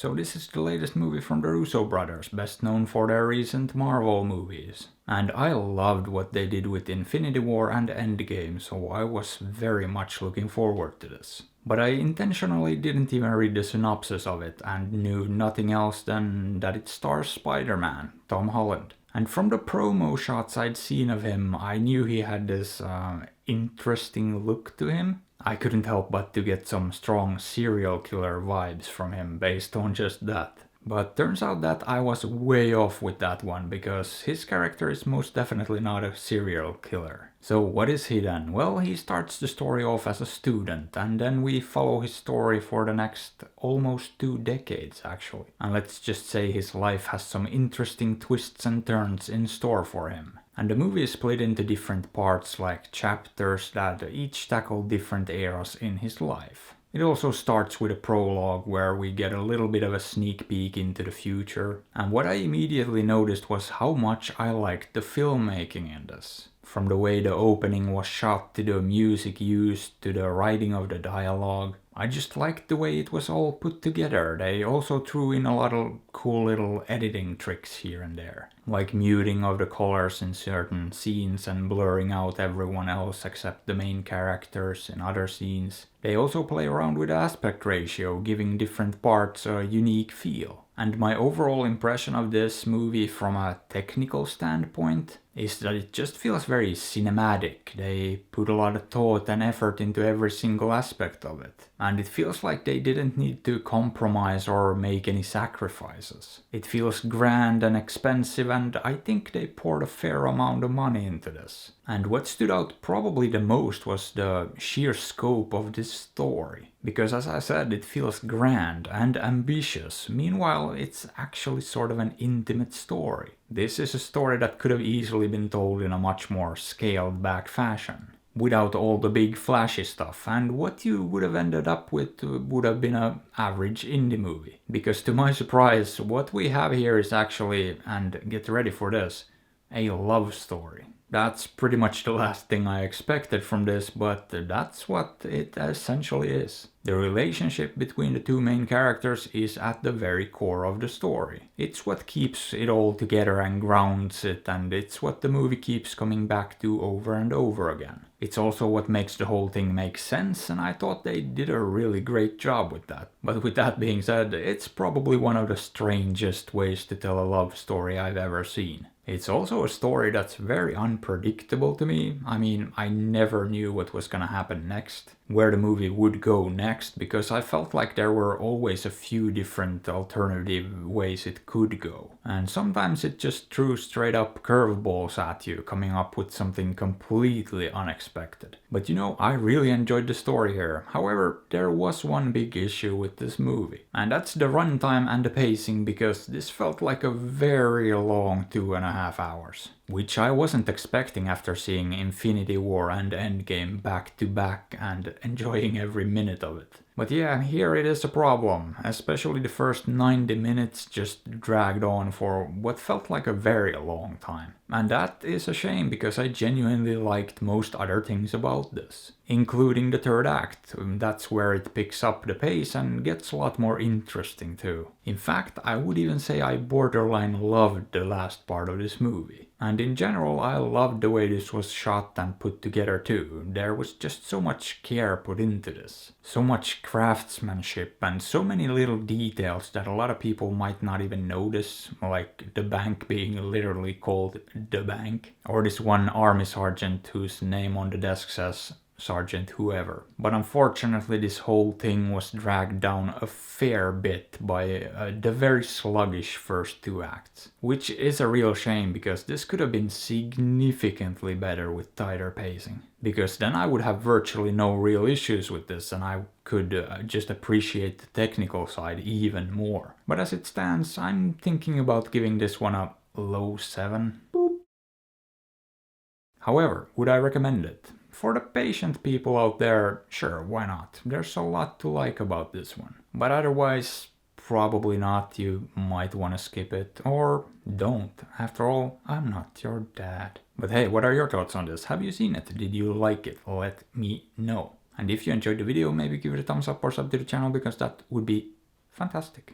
So this is the latest movie from the Russo brothers, best known for their recent Marvel movies. And I loved what they did with Infinity War and Endgame, so I was very much looking forward to this. But I intentionally didn't even read the synopsis of it and knew nothing else than that it stars Spider-Man, Tom Holland. And from the promo shots I'd seen of him, I knew he had this interesting look to him. I couldn't help but to get some strong serial killer vibes from him based on just that. But turns out that I was way off with that one, because his character is most definitely not a serial killer. So what is he then? Well, he starts the story off as a student, and then we follow his story for the next almost 2 decades actually. And let's just say his life has some interesting twists and turns in store for him. And the movie is split into different parts, like chapters that each tackle different eras in his life. It also starts with a prologue where we get a little bit of a sneak peek into the future. And what I immediately noticed was how much I liked the filmmaking in this. From the way the opening was shot, to the music used, to the writing of the dialogue. I just liked the way it was all put together. They also threw in a lot of cool little editing tricks here and there. Like muting of the colors in certain scenes and blurring out everyone else except the main characters in other scenes. They also play around with aspect ratio, giving different parts a unique feel. And my overall impression of this movie from a technical standpoint is that it just feels very cinematic. They put a lot of thought and effort into every single aspect of it. And it feels like they didn't need to compromise or make any sacrifices. It feels grand and expensive, and I think they poured a fair amount of money into this. And what stood out probably the most was the sheer scope of this story. Because as I said, it feels grand and ambitious. Meanwhile, it's actually sort of an intimate story. This is a story that could have easily been told in a much more scaled back fashion, without all the big flashy stuff, and what you would have ended up with would have been an average indie movie. Because to my surprise, what we have here is actually, and get ready for this, a love story. That's pretty much the last thing I expected from this, but that's what it essentially is. The relationship between the two main characters is at the very core of the story. It's what keeps it all together and grounds it, and it's what the movie keeps coming back to over and over again. It's also what makes the whole thing make sense, and I thought they did a really great job with that. But with that being said, it's probably one of the strangest ways to tell a love story I've ever seen. It's also a story that's very unpredictable to me. I mean, I never knew what was gonna happen next, where the movie would go next, because I felt like there were always a few different alternative ways it could go. And sometimes it just threw straight up curveballs at you, coming up with something completely unexpected. But you know, I really enjoyed the story here. However, there was one big issue with this movie. And that's the runtime and the pacing, because this felt like a very long 2.5 hours. Which I wasn't expecting after seeing Infinity War and Endgame back to back and enjoying every minute of it. But yeah, here it is a problem, especially the first 90 minutes just dragged on for what felt like a very long time. And that is a shame, because I genuinely liked most other things about this, including the third act. That's where it picks up the pace and gets a lot more interesting too. In fact, I would even say I borderline loved the last part of this movie. And in general, I loved the way this was shot and put together too. There was just so much care put into this. So much craftsmanship and so many little details that a lot of people might not even notice, like the bank being literally called the bank, or this one army sergeant whose name on the desk says Sergeant whoever. But unfortunately this whole thing was dragged down a fair bit by the very sluggish first 2 acts. Which is a real shame, because this could have been significantly better with tighter pacing. Because then I would have virtually no real issues with this, and I could just appreciate the technical side even more. But as it stands, I'm thinking about giving this one a low 7. Boop. However, would I recommend it? For the patient people out there, sure, why not? There's a lot to like about this one. But otherwise, probably not. You might want to skip it, or don't. After all, I'm not your dad. But hey, what are your thoughts on this? Have you seen it? Did you like it? Let me know. And if you enjoyed the video, maybe give it a thumbs up or sub to the channel, because that would be fantastic.